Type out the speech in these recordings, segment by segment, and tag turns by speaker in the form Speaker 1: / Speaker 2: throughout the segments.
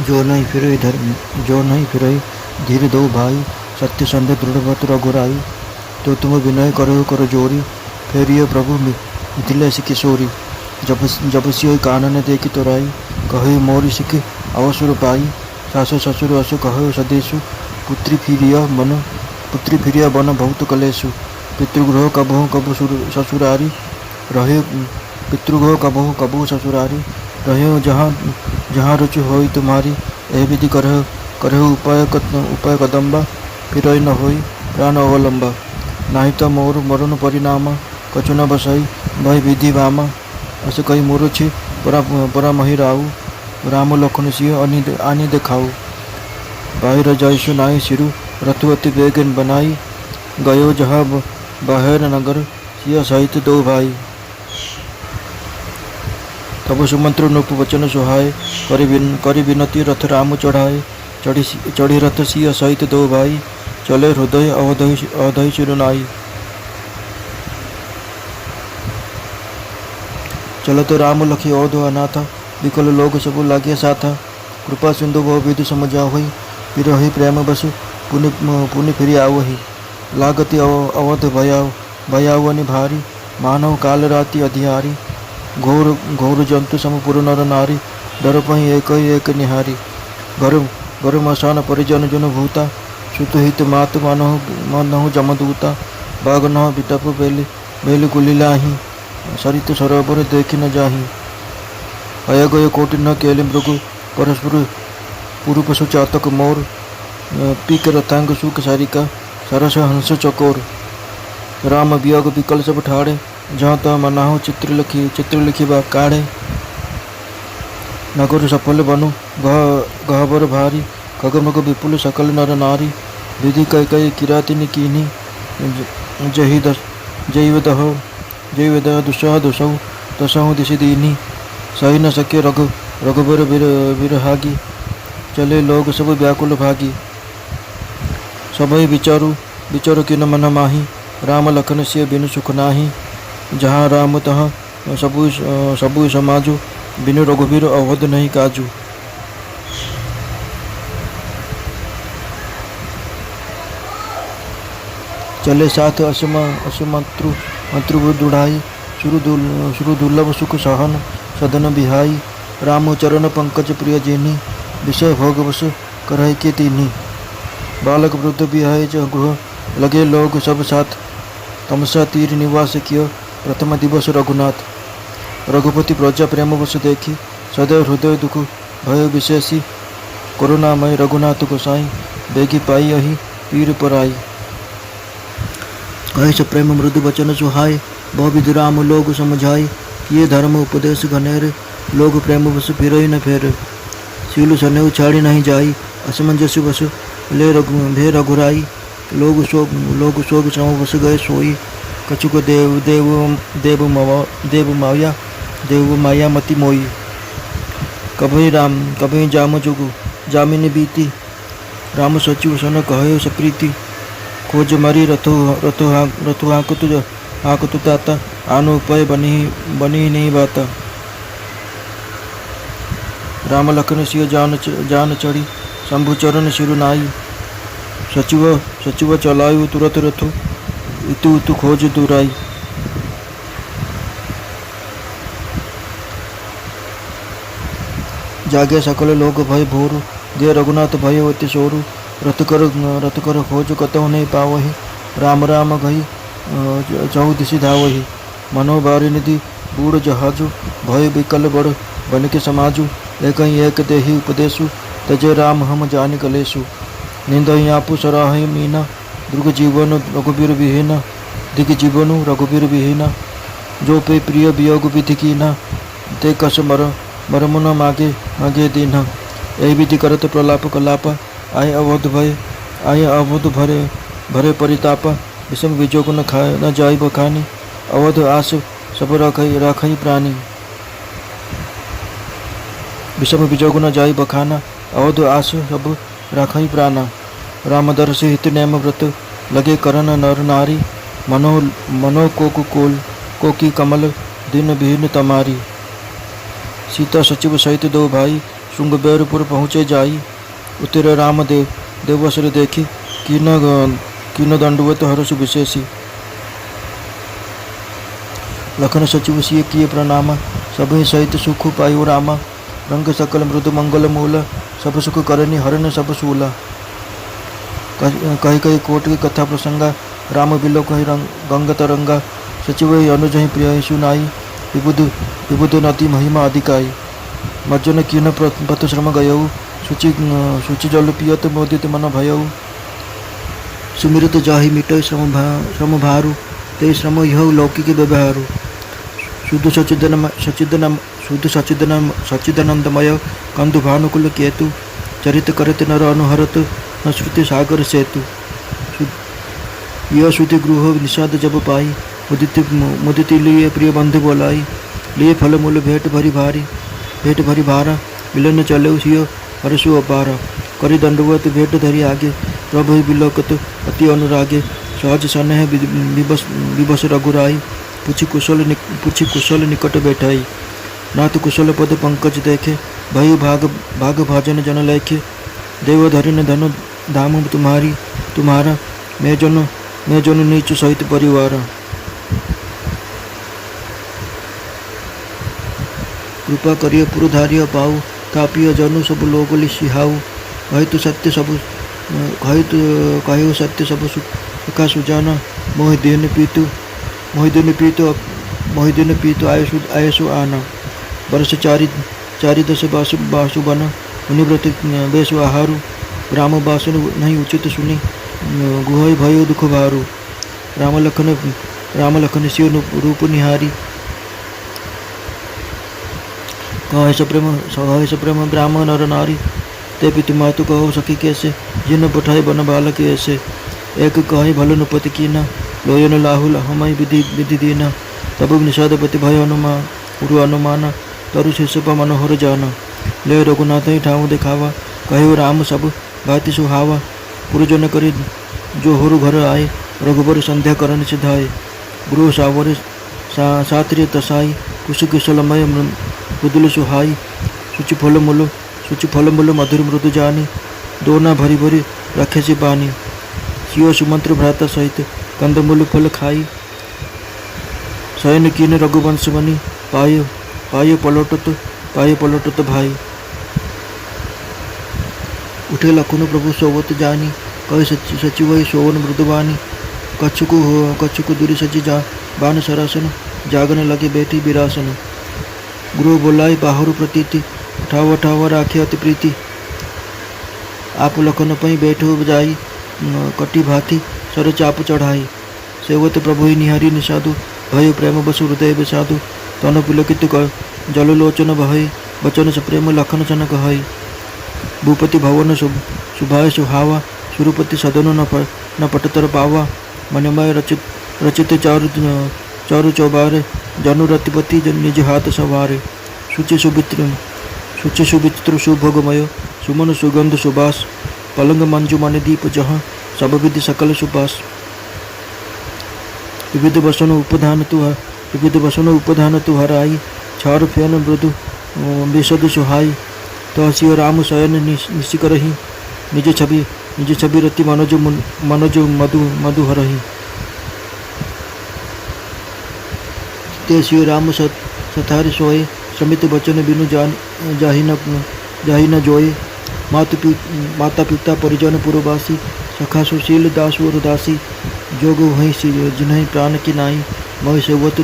Speaker 1: जो नहीं फिरई धीर दो भाई, सत्य संधे दृढ़व्रत रघुराई। तो तुम विनय करो जोरी, फेरियो प्रभु मिथिलेश किशोरी। जब सियो कानन देखी तो राई, कहो मोरी सिख अवसर पाई। सासु ससुर असु कहो सदेशु, पुत्री फिरिया बन बहुत कलेशु। पितृगृह कबहु ससुरारी रहे, पितृगृह कबहु ससुरारी रहे। जहाँ रुचि होई तुम्हारी, एह विधि करहु उपाय कदम्बा। फिरई न होई प्राण अवलंबा, नाही तो मोर मरण परिणाम। कछु न बसाई भय विधि वामा, अस कही मोर छी परा मही राऊ। राम लखन सिंह आनी देखाऊ, बाहिर जैसु नाई सिरु। रथवती बेगन बनाई, गयो जहाँ बाहर नगर। सिया सहित दो भाई, तब सुमंत्र नृप वचन सुहाए। करि विनती रथ राम चढ़ाए। चढ़ी रथ सिया सहित दो भाई, चले हृदय अवधि चिरुनाई। चलत राम लखी अवध अनाथ, विकल लोग सब लागे साथा। कृपा सिंधु बहु विधि समझा हुई, विरही प्रेम बस पुनि फिरि आवही। लागति अवध भयावनि भारी, मानव काल राति अधिहारी। घोर जंतु समपुर नर नारी, डर पही एक निहारी। घर मसान परिजन जन भूता, सुत हित मात मानहु जमदूता। बाग नह बिटप बेली कुलिलाही, सरित सरोवर देखि न जाही। अय गय कोटि न केलि मृगु, परस्पर पुरुपशु चातक मोर। पीक रथांग सुख सारिका, सरस हंस चकोर। राम वियोग विकल सब ठाड़े, जहाँ तहाँ मनाहो चित्र लिखिबा काढ़े। नगर सफल बनु गहबर भारी, खगमग विपुल सकल नर नारी। विधि कई किरातिनि कीन्ही, जय दह दुसहु दिशि दीन्ही। सही न सके रघुबर विरहागी, चले लोग सब व्याकुल भागी। सबहि विचारु किन मन माही, राम लखन सिय बिनु सुख नाही। जहाँ राम तहाँ सबु समाजु, बिनु रघुबीर अवध नहीं काजू। चले साथ मंत्रु दुढ़ाई, सुरु दुर्लभ सुख सहन सदन बिहाई। राम चरण पंकज प्रिय जेनी, विषय भोग बस करहि के तीन्ही। बालक वृद्ध बिहाय गृह, लगे लोग सब साथ। तमसा तीर निवास कियो, प्रथम दिवस रघुनाथ। रघुपति प्रजा प्रेम बस देखी, सदैव हृदय दुख भय विशेषी। करुणामय रघुनाथ गोसाई, बेगी पाई अहि पीर पराई। कहे सब प्रेम मृदु वचन सुहाय, बहु विधि राम लोग समझाई। किए धर्म उपदेश घनेर, लोग प्रेम बस फिरई न फेर। सीलु सनेऊ छाड़ी नहीं जाई, असमंजस बस ले रघुराई। लोग सोग सम बस गए सोई, कछुक देव माया मति मोई। कभी जाम जुगु जामिनी बीती, राम सचिव सन कहे सप्रीति। खोज मरी रथो हाकुतु ताता, आनो उपाय बनी नहीं बाता। राम लखन सिय जान चढ़ी, शंभु चरण सिरु नाई। सचिव चलायु तुरत रथु, इतु खोज दुराई। जागे सकल लोग भय भोरु, गे रघुनाथ भय अति सोरु। रथ कर खोज कतहु नहीं पावही, राम गही चहु दिशि धावही। मनोबारी निधि बूढ़ जहाजु, भय विकल बड़ बन के समाजु। एक देहि उपदेशु, तजे राम हम जानि कलेशु। निंदहि आपु सराहि मीना, दुर्ग जीवन रघुबीर विहीना। दिग जीवनु रघुबीर विहीना, जो पे प्रिय वियोग विधि कीना। ते कस मरमु न मागे दीन्हा। यही विधि करत प्रलाप कलापा, आय अवध भरे परितापा। विषम विजोग न जाई बखानी, अवध आस सब राखई प्राणी। विषम विजोग न जाई बखाना, अवध आस सब राखई प्राणा। राम दर्श हित नेम व्रत, लगे करन नर नारी। मनो कोकी कमल, दिन विहीन तमारी। सीता सचिव सहित दो भाई, श्रृंगबेरपुर पहुँचे जाई। उतरे राम देवसर देखी कीन दंडवत हरसु विशेषी। लखन सचिव सिय किए प्रणाम, सभी सहित सुख पायु रामा। रंग सकल मृदु मंगल मूल, सब सुख करनी हरण सब सूला। कही कही कोट की कथा प्रसंगा, राम बिलो कही गंग तरंगा। सचिव अनुज ही प्रिय सुनाई, विबुध नदी महिमा अधिकाई। मर्जन कीन पथ श्रम गयऊ, शुचि जल पियत मोदित मन भयऊ। सुमिरत जाहि मिटय श्रम भारू, ते श्रम यह लौकिक व्यवहारू। शुद्ध सच्चिदानंदमय कंदु भानुकुल केतु, चरित करत नर अनुहरत न श्रुति सागर सेतु। यह श्रुति गृह निषाद जब पाई, मुदिति लिए प्रिय बंधु बोलाई। लिए फल मूल भेंट भरी भारा, मिलन चले सिय हरसु अपारा। करी दंडवत भेंट धरी आगे, प्रभु बिलोकत अति अनुरागे। सहज स्नेह विवश रघुराई, पूछी कुशल निकट बैठाई। नाथ कुशल पद पंकज देखे, भई भाग भाजन जन लेखे। देव धरिन धन धाम तुम्हारा, मैं जन नीच सहित परिवार। कृपा करिय पुरधारिय पाऊ, तापिय जनु सब लोग लिहाऊ। कहितु सत्य सब सुखा सुजाना, मोहिदीन पीतु आयसु आना। वर्ष चारि दश बासु बन, मुनिव्रत बेसु आहारू। राम बासन नहीं उचित सुनी, गुहय भयो दुख भारू। राम लखन सिय रूप निहारी, कहे सप्रेम ब्राह्मण नर नारी। ते पितु मातु कहो सखी कैसे, जिन पठाए बन बालक ऐसे। एक कहे भल नुपति कीना, लोयन लाहुल हमई विधि दीना। तब निषादपति भय अनुमाना, तरु शिष्यप मनोहर जाना। ले रघुनाथ ही ठाऊ दिखावा, कहो राम सब भांति सुहावा। पुरजन करी जो होरु घर आए, रघुबर संध्या करण सिधाए। गृह सावर सात्रिय तसाई, कुश कुशलमय मृदुल सुहाई। शुचि फल मूल मधुर मृदु जानी, दोना भरी भरी रखे से पानी। सियो सुमंत्र भ्राता सहित, कंदमूल फल खाई। शयन कीन रघुवंश बनी, पाय पलटत भाई। उठे लखन प्रभु सोवत जानी, कहे सचिव सोवन मृदुबानी। कच्छुक दूरी सजी बान सरासन, जागन लगे बैठी बिरासन। गुरु बोलाई बाहुरु प्रतीति, उठाव राखे अति प्रीति। आप लखन पई बैठो जाई, कटी भाती सर चाप चढ़ाई। सेवत प्रभु ही निहारी निषादु, भय प्रेम बसु हृदय विषादु। तन पुलकित जललोचन बहई, बचन सप्रेम लखन सन कहई। भूपति भवन शुभाय सुहावा, सुरपति सदन न पटतर पावा। मनमय रचित चारु चौबारे, जनु रतिपति निज हाथ सवारे। शुचि सुविचित्र सुभोगमय, सुमन सुगंध सुबास। पलंग मंजु मन दीप जहाँ, सब विधि सकल सुपास। विविध वसन उपधान तुहराई, छार फेन मृदु विशद सुहाई। तहसिय राम शयन निशिकरही, निज छवि रति मनोज मधु हरही। ते सिय राम सथारि सोए, समित बचन बिनु जाहि न जोए। माता पिता परिजन पुरवासी, सखा सुशील दासु और दासी। जोग वहीं जिन्हें प्राण की नाई, मह सेवत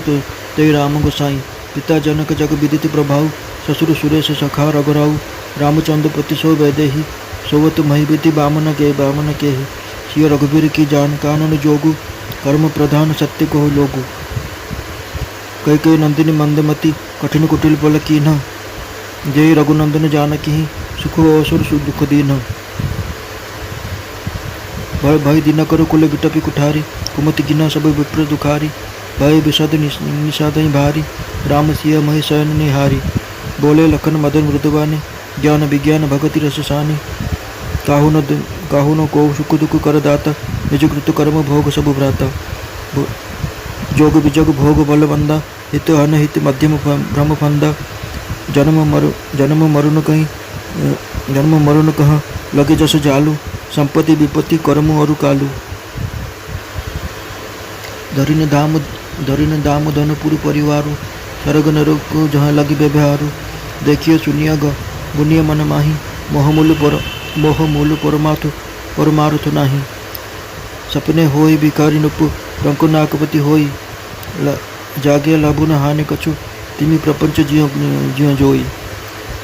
Speaker 1: ते राम गोसाई। पिता जनक जग विदित प्रभाव, ससुर सुरेश सखा रघुराऊ। रामचंद्र पति सो वैदेही, सोवत मही विधि बामन के। सिय रघुवीर की जान कानन जोगु, कर्म प्रधान सत्य को लोगु। कई नंदिनी मंदमती, कठिन कुटिल बल कीन्ह। जय रघुनंदन जानकी, सुख असुर दुख दीन। भय दिनकर कुल विटपी कुठारी, कुमति गिना सब विप्र दुखारी। भय विषद निषाद भारी, राम सिय मही शयन निहारी। बोले लखन मदन मृदुबानी, ज्ञान विज्ञान भगति रससानी। काहू न को सुख दुख कर दाता, निज कृत कर्म भोग सब भ्राता। जोग विजोग भोग बल बंदा, हित अनहित मध्यम भ्रम फंदा। जन्म मरुन कहीं जन्म मरण कह लगे जस जालू, संपत्ति विपत्ति कर्म और कालू। धरिन दाम धनपुर परिवारू, सरग नर को जहाँ लगी व्यवहारू। देखिए सुनिया गुनिया मन माही, मोहमूल परमार्थ नाही। सपने होई भिखारी नुप, रंको नाकपति होई। जागे लाभु न हानि कछु, तिमी प्रपंच जियो जोई।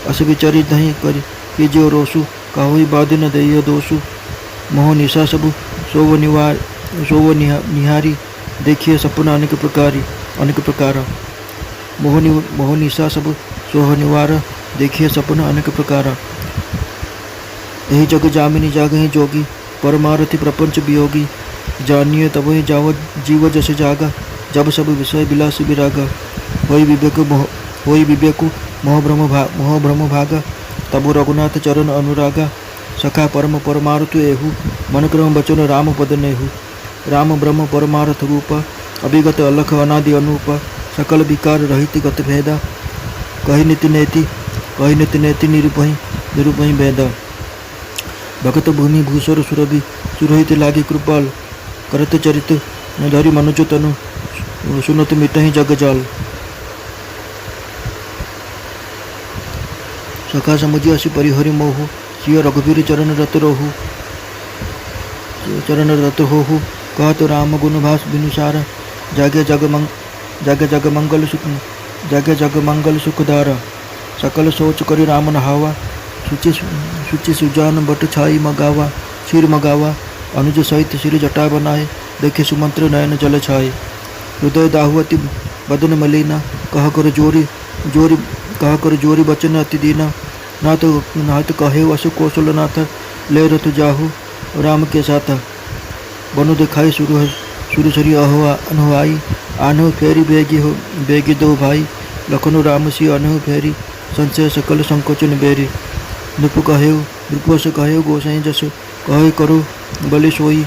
Speaker 1: अस विचारी नहीं कर कीजियो रोसु, काहोई बाद न दइयो दोसु। मोह निशा सब सोव निहारी, देखिए सपना अनेक प्रकार। मोह निशा सब सोह निवार, देखिए सपना अनेक प्रकार। यही जग जामिनी जागहि जोगी, परमारथी प्रपंच वियोगी। जानिए तब जाव जीव जस जागा, जब सब विषय विलास विरागा। होई विवेक मोह भ्रम भागा, तब रघुनाथ चरण अनुरागा। सखा परम परमार्थ एहु, मन क्रम बचन राम पद नेहु। राम ब्रह्म परमार्थ रूपा, अभिगत अलख अनादि अनूपा। सकल विकार रहित गत भेदा, कही नीति नेति निरूपहि भेदा। भगत भूमि भूसर सुरभि, सुरहित लागी कृपाल। करत चरित धरि मनुज तनु, सुनत मिटहि जग जाल। सखा समुझि असि परिहरि मोहु, सिय रघुवीर चरण रत होहु। कहत राम गुण भास बिनुसारा, जागे जग मंगल सुखदारा। सकल सोच करि राम नहावा, सुचि सुजान बट छाई मगावा। क्षीर मगावा अनुज सहित श्री जटा बनाए, देखे सुमंत्र नयन जल छाए। हृदय दाहुअति बदन मलिना, कह कर जोरी बचन अति दीना। नाथ कहे वसु कौशल नाथ, ले रथ जाहु राम के साथ। बनु दिखाई सुरसरी अनहुआई, आनहु फेरी बेगी दो भाई। लखनु राम सी अनहु फेरी, संशय सकल संकोचन बेरी। नृप से कहे गोसाई जस, कहे करो बलि सोई।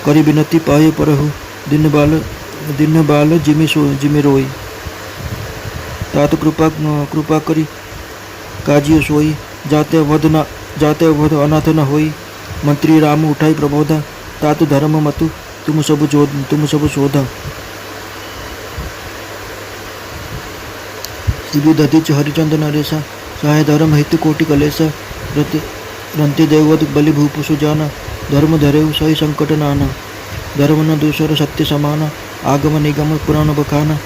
Speaker 1: करी बिनती पाए परहु, दिन बाल जिमि रोई। तात कृपा करी काजियो सोई, जाते वध अनाथ न होई। मंत्री राम उठाई प्रबोधा, तात धर्म मतु तुम सब शोधा। शिवि दधिच हरिचंद नरेशा, सहाय धर्म हित कोटि कलेसा। रंति देववत बलि भूप सुजाना, धर्म धरेउ सही संकट नाना। धर्म न दूसर सत्य समाना, आगम निगम पुराण बखाना।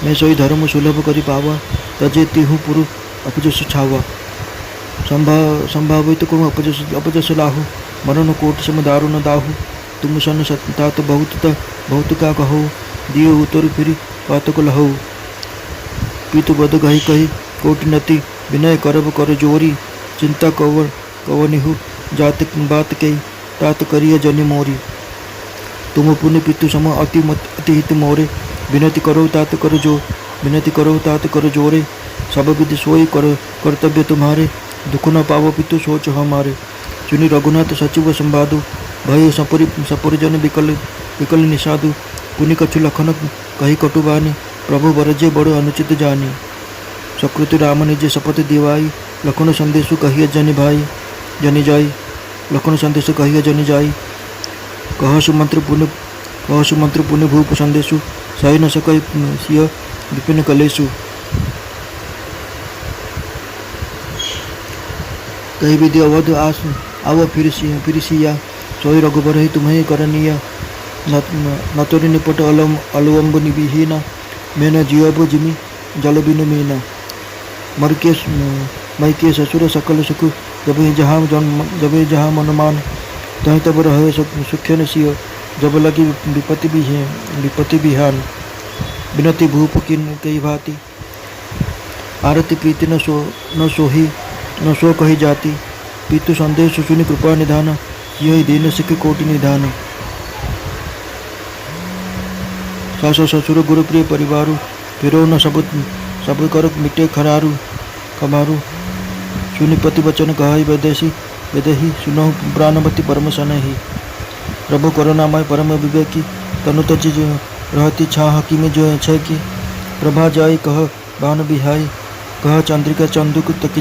Speaker 1: मैं सोई धर्म सुलभ करि पावा, तजे तिहु पुरु अपजस छावा। संभावित को अपजस लाहु, मरण कोट सम दारुण दाहु। तुम सन तात बहुत का कहो, दियो उतर फिरी पातक लहु। पीतु बद कही कोटि नति, विनय करब कर जोरी। चिंता कवनिहु जात बात कही, तात करिय जनि मोरी। तुम पुण्य पितु सम अति हित मोरे, विनती करो तात कर जोरे। सब विधि सोई कर्तव्य तुम्हारे, दुख न पावो पितु सोच हमारे। सुनि रघुनाथ सचिव संवादु, भय सपरिजन विकल निषादु। पुनि कछु लखन कही कटुबानी, प्रभु बरजे बड़ अनुचित जानी। सकृति राम निजे शपथ दिवाई, लखन संदेशु कहिए जनि जाई। लखन संदेश कहिए जनि जाई, कह सुमंत्र पुण्य भूप संदेशु। सही न सकई सिय विपिन कलेशु। कही विधि अवध आव फिर सिया, सोई रघुबर ही तुम्हें करनीय। न तोरि निपट अलवम्ब निविहीना, मैं न जियब जिमि जल बिनु मीना। मई के ससुर सकल सुख, जब जहाँ मन मान। तहीं तब रहे सुख्यन सिय, जब लगी विपत्ति बिहान। बिनती भूप किन कई भांति, आरती प्रीति न सो कही जाती। पितु संदेश सुनि कृपा निधान, यही दीन सिख कोटि निधान। सास ससुर गुरु प्रिय परिवारु, फिरो न सब कर मिटे खमारू। सुनि पति वचन कहाई विदेही, सुनहु प्राणवती परम सनहि। प्रभु करुणामय परम विवेकी, तनु तज रहती छाह किमि जो छै की। प्रभा जाई कह बान बिहाई, कह चंद्रिका चंदुक तज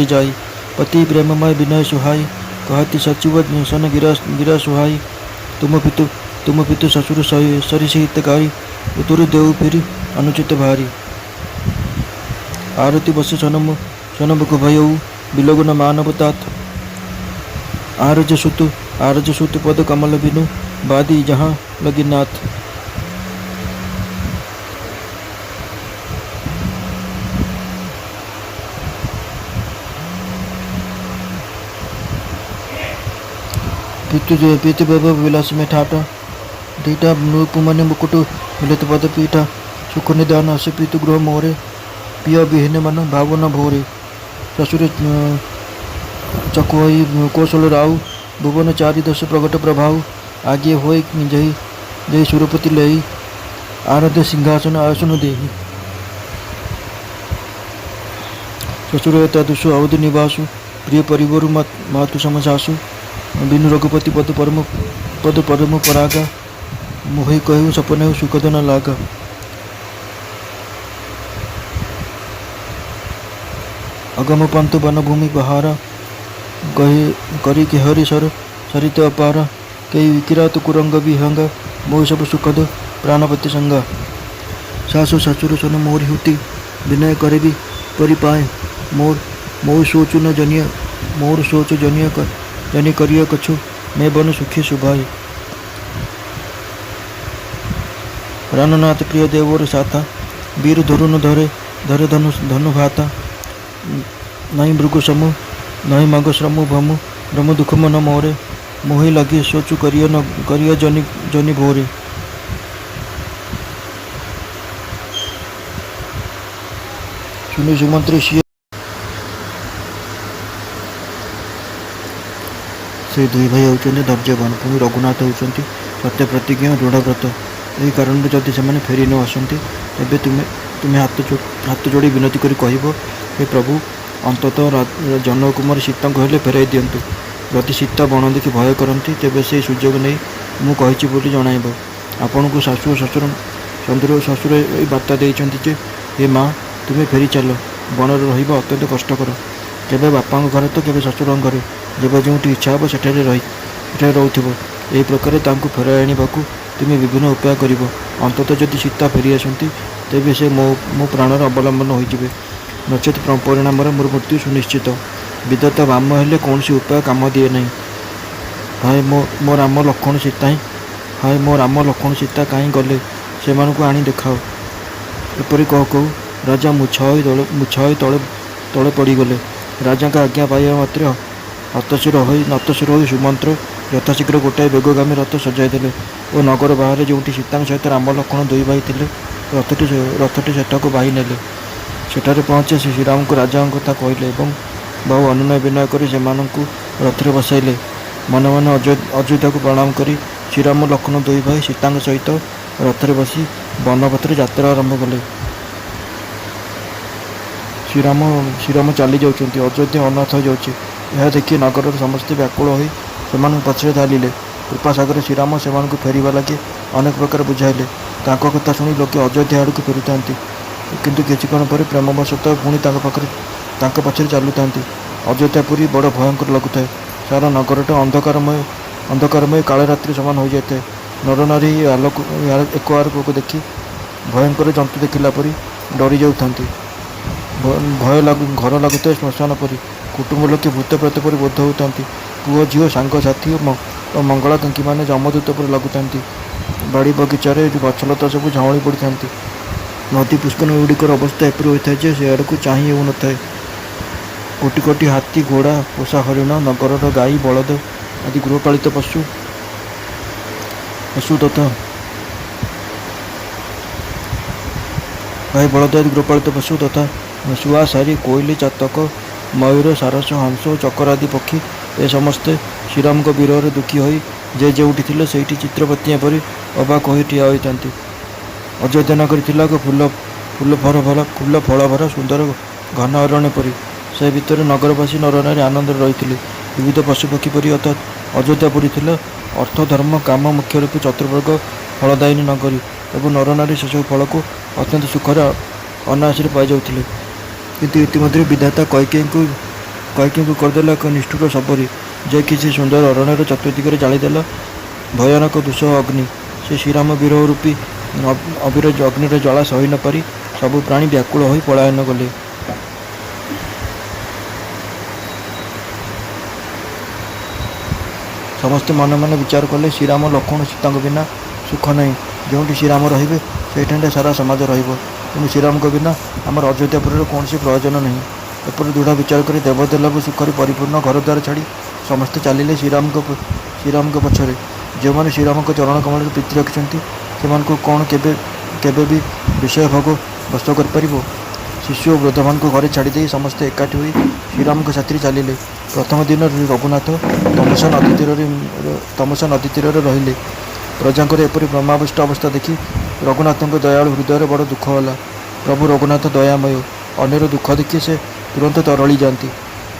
Speaker 1: जाई। पति प्रेममय विनय सुहाई, कहती सचिव सन गिरा सुहाई। तुम पितु ससुर सरिषि हितकारी, उतुर देव फिरी अनुचित भारी। आरती बस सनमुख भयऊ, बिलोगन मानव तात। आरज सुत पद कमल बिनु, बादी जहाँ लगी नाथ। पीतु वैभव विलास में ठाटा, दीटा नूपुमनि मुकुट मिलित पद पीठा। सुख निदान अस पीतु गृह मोरे, पिया विहीन मन भाव न भोरे। ससुर चकुहई कौशल राउ, भुवन चारि दश प्रगट प्रभाव। आगे होय जही जही सुरपति लई, आराध्य सिंहासन आसन देहि। ससुर तदुषु अवधि निवासु, प्रिय परिवरु मातु सम सासु। बिनु रघुपति पद परम परागा, मोहि कहु सपने सुखद न लागा। अगम पंत वन भूमि बहारा, करी के हरि सर सरित अपारा। कई किरात कुरंग विहंग, मोह सब सुखद प्राणपति संगा। सासु ससुर सन मोर हुति, विनय करे भी परिपाय। मोर सोच न जनिय, मोर सोच जनि करिय कछु, मैं बन सुखी सुभाई। प्राणनाथ प्रिय देवर साथा, वीर धरुन धरे धनु भाता। नहीं मृगु समूह, नहीं मग श्रमु भमु, ब्रह्म दुख मन मोरे। मोहि लगी सोचु करिय जनि भोरे। सुनि सुमंत्री सिय, से दुई भाई होउछन्ति धैर्यवान, पुणी रघुनाथ होउछन्ति सत्य प्रतिज्ञा दृढ़व्रत। यही कारण जदि से फेरी न आसती, तेबे तुम्हें हाथ जोड़ी विनती करी कहब, हे प्रभु अंततः जनक कुमार सीता को हेले फेराई दिंतु। जदि सीता बण देखि भय करती, तेबे से सुजोग नहीं मु कहिछि बोली जणाइब। आपण को शाशु शशुर चंद्र शशुर ये बार्ता देइछन्ति जे, हे माँ तुम्हें फेरी चल, बणरे रहिबा अत्यंत कष्टकर। केबे बापा घर तो केबे शशुर घर, जब जो इच्छा हे सेठारे रोथब। यही प्रकार तांको फेराई आनिबाकू तुम्हें विभिन्न उपाय कर। अंततः जदि सीता फेरी आसती, तेबे से मो प्राणर अवलंबन होइजिबे, नचेत परिणाम मोर मृत्यु सुनिश्चित। विदता वाम हेले कौन सी उपाय काम दिए नहीं। हाय मो राम लक्ष्मण सीता ही, हाय मो राम लक्ष्मण सीता कहीं गले, से आनी देखाओ। एपरी कह कहू राजा मुछाई तले पड़गले। राजा का आज्ञा पाइबा मात्र नतशिर हो सुमंत्र यथाशीघ्र गोटाए बेगगामी रथ सजाई देले और नगर बाहर जो सीता सहित राम लक्ष्मण दुई भाई थे, रथटी सेठाक बाही नेले। सेठारे पहुँचे श्रीराम को राजा कथा कहले और बहु अनुनय विनय कर रथरे बसाइले। मन मन अयोध्या को प्रणाम करी श्रीराम लक्ष्मण दुई भाई सीता सहित रथरे बसी वनपथरे यात्रा आरंभ कले। श्रीराम चली जाउछन्ति, अयोध्या अनाथ हो जाउछि। यह देखि नगर समस्ते व्याकुल होई सेमान पछरे धालिले। कृपासागर श्रीराम से फेरवा लगे अनेक प्रकार बुझाइले। तांको कथा शुणी लोके अयोध्या आड़ को फेरुतांती, किंतु किछि क्षण पर प्रेमवशतः पुणी तांको पछरे चलुतांती। अयोध्यापुरी बड़ भयंकर लगुଥାଏ। सारा नगरटा अंधकारमय काल रात्रि समान हो जाए। नर नारी आलोक एक आलोक को देखि भयंकर जंतु देखिला परी डरी जाउथांती। भय घर लगुଥାଏ श्मशान परी। कुटुंब लोके भूत प्रेत परी बोध होतांती। पुओ झील सांग साथी और मंगलाकांक्षी मैंने जमदूत पर लगुतांती। बाड़ी बगीचार गछलता सब झाऊली पड़ी था। नदी पुष्कर गुड़िकर अवस्था एपरी होता है जे से आड़ को चाह हो न था। कोटि कोटि हाथी घोड़ा पोषा हरिण नगर गाई बलद आदि गृहपालित पशु तथा गाई बलद आदि गृहपालित पशु तथा शुआ सारी कोईली चातक मयूर सारस हंस चकर आदि पक्षी ए समस्ते श्रीराम को विरह दुखी होई जे जोटी थे से चित्रपतिया परी अबाक हो ठिया होता। अयोध्या नगरी थिला फूल फल भरा सुंदर घन अरण्य परी। से भितर नगरवासी नरनारी आनंद रही। विविध पशुपक्षी परी अर्थात अयोध्यापुरी थिला अर्थ धर्म काम मुख्य रूपे चतुर्वर्ग फलदायिनी नगरी और नरनारी से सब फल को अत्यंत सुखर अनायास पाई जाउथिले। किंतु इतिमध्य विधाता कैकेयी को କୈକେୟୀଙ୍କୁ କରିଦେଲା ଏକ ନିଷ୍ଠୁର ଶବରୀ, ଯେ କି ସେ ସୁନ୍ଦର ଅରଣ୍ୟର ଚତୁର୍ଦିଗରେ ଜାଳିଦେଲା ଭୟାନକ ଦୁଃସହ ଅଗ୍ନି। ସେ ଶ୍ରୀରାମ ବିରହ ରୂପୀ ଅବିର ଅଗ୍ନିର ଜ୍ୱାଳା ସହି ନ ପାରି ସବୁ ପ୍ରାଣୀ ବ୍ୟାକୁଳ ହୋଇ ପଳାୟନ କଲେ। ସମସ୍ତେ ମନେ ମନେ ବିଚାର କଲେ, ଶ୍ରୀରାମ ଲକ୍ଷ୍ମଣ ସୀତାଙ୍କ ବିନା ସୁଖ ନାହିଁ। ଯେଉଁଠି ଶ୍ରୀରାମ ରହିବେ ସେଇଠାରେ ସାରା ସମାଜ ରହିବ। ତେଣୁ ଶ୍ରୀରାମଙ୍କ ବିନା ଆମର ଅଯୋଧ୍ୟାପୁରର କୌଣସି ପ୍ରୟୋଜନ ନାହିଁ। ଏପରି ଦୃଢ଼ ବିଚାର କରି ଦେବଦେଲଭ ସୁଖରେ ପରିପୂର୍ଣ୍ଣ ଘରଦ୍ୱାର ଛାଡ଼ି ସମସ୍ତେ ଚାଲିଲେ ଶ୍ରୀରାମଙ୍କ ପଛରେ। ଯେଉଁମାନେ ଶ୍ରୀରାମଙ୍କ ଚରଣ କମଳରେ ପ୍ରୀତି ରଖିଛନ୍ତି ସେମାନଙ୍କୁ କ'ଣ କେବେ ବି ବିଷୟ ଭୋଗ ବଶ କରିପାରିବ? ଶିଶୁ ଓ ବୃଦ୍ଧମାନଙ୍କୁ ଘରେ ଛାଡ଼ିଦେଇ ସମସ୍ତେ ଏକାଠି ହୋଇ ଶ୍ରୀରାମଙ୍କ ସାଥିରେ ଚାଲିଲେ। ପ୍ରଥମ ଦିନ ରଘୁନାଥ ତମସା ନଦୀ ତୀରରେ ରହିଲେ। ପ୍ରଜାଙ୍କର ଏପରି ବ୍ରହ୍ମାବିଷ୍ଟ ଅବସ୍ଥା ଦେଖି ରଘୁନାଥଙ୍କ ଦୟାଳୁ ହୃଦୟରେ ବଡ଼ ଦୁଃଖ ହେଲା। ପ୍ରଭୁ ରଘୁନାଥ ଦୟାମୟ, ଅନ୍ୟର ଦୁଃଖ ଦେଖି ସେ ତୁରନ୍ତ ତରଳି ଯାଆନ୍ତି।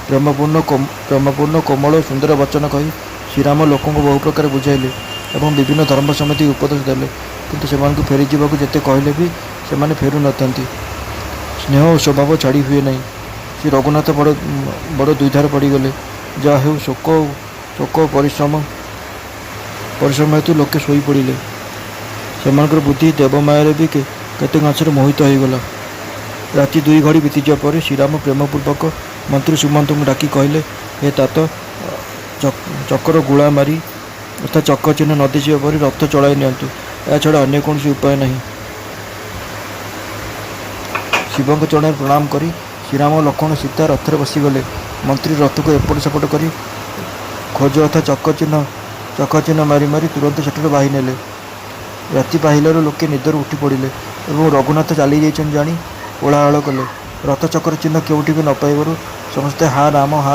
Speaker 1: ପ୍ରେମପୂର୍ଣ୍ଣ କୋମଳ ସୁନ୍ଦର ବଚନ କହି ଶ୍ରୀରାମ ଲୋକଙ୍କୁ ବହୁ ପ୍ରକାର ବୁଝାଇଲେ ଏବଂ ବିଭିନ୍ନ ଧର୍ମ ସମ୍ବନ୍ଧୀ ଉପଦେଶ ଦେଲେ, କିନ୍ତୁ ସେମାନଙ୍କୁ ଫେରିଯିବାକୁ ଯେତେ କହିଲେ ବି ସେମାନେ ଫେରୁ ନଥାନ୍ତି। ସ୍ନେହ ଓ ସ୍ୱଭାବ ଛାଡ଼ି ହୁଏ ନାହିଁ। ଶ୍ରୀ ରଘୁନାଥ ବଡ଼ ଦ୍ୱିଧାର ପଡ଼ିଗଲେ। ଯାହା ହେଉ ଶୋକ ଓ ପରିଶ୍ରମ ହେତୁ ଲୋକେ ଶୋଇପଡ଼ିଲେ। ସେମାନଙ୍କର ବୁଦ୍ଧି ଦେବମାୟାରେ ବି କେତେକାଂଶରେ ମୋହିତ ହୋଇଗଲା। ରାତି 2 ଘଡ଼ି ବିତିଯିବା ପରେ ଶ୍ରୀରାମ ପ୍ରେମପୂର୍ବକ ମନ୍ତ୍ରୀ ସୁମନ୍ତଙ୍କୁ ଡାକି କହିଲେ, ହେ तात, ଚକର ଗୁଳା ମାରି ଅର୍ଥାତ୍ ଚକ ଚିହ୍ନ ନଦୀ ଯିବା ପରି ରଥ ଚଳାଇ ନିଅନ୍ତୁ। ଏହା ଛଡ଼ା ଅନ୍ୟ କୌଣସି ଉପାୟ ନାହିଁ। ଶିବଙ୍କ ଚରଣରେ ପ୍ରଣାମ କରି ଶ୍ରୀରାମ ଲକ୍ଷ୍ମଣ ସୀତା ରଥରେ ବସିଗଲେ। ମନ୍ତ୍ରୀ ରଥକୁ ଏପଟ ସେପଟ କରି ଖୋଜ ଅର୍ଥାତ୍ ଚକ ଚିହ୍ନ ମାରି ମାରି ତୁରନ୍ତ ସେଠାରୁ ବାହି ନେଲେ। ରାତି ପାହିଲାରୁ ଲୋକେ ନିଦରୁ ଉଠି ପଡ଼ିଲେ ଏବଂ ରଘୁନାଥ ଚାଲି ଯାଇଛନ୍ତି ଜାଣି କୋଳାହଳ କଲେ। ରଥ ଚକର ଚିହ୍ନ କେଉଁଠି ବି ନ ପାଇବାରୁ ସମସ୍ତେ ହା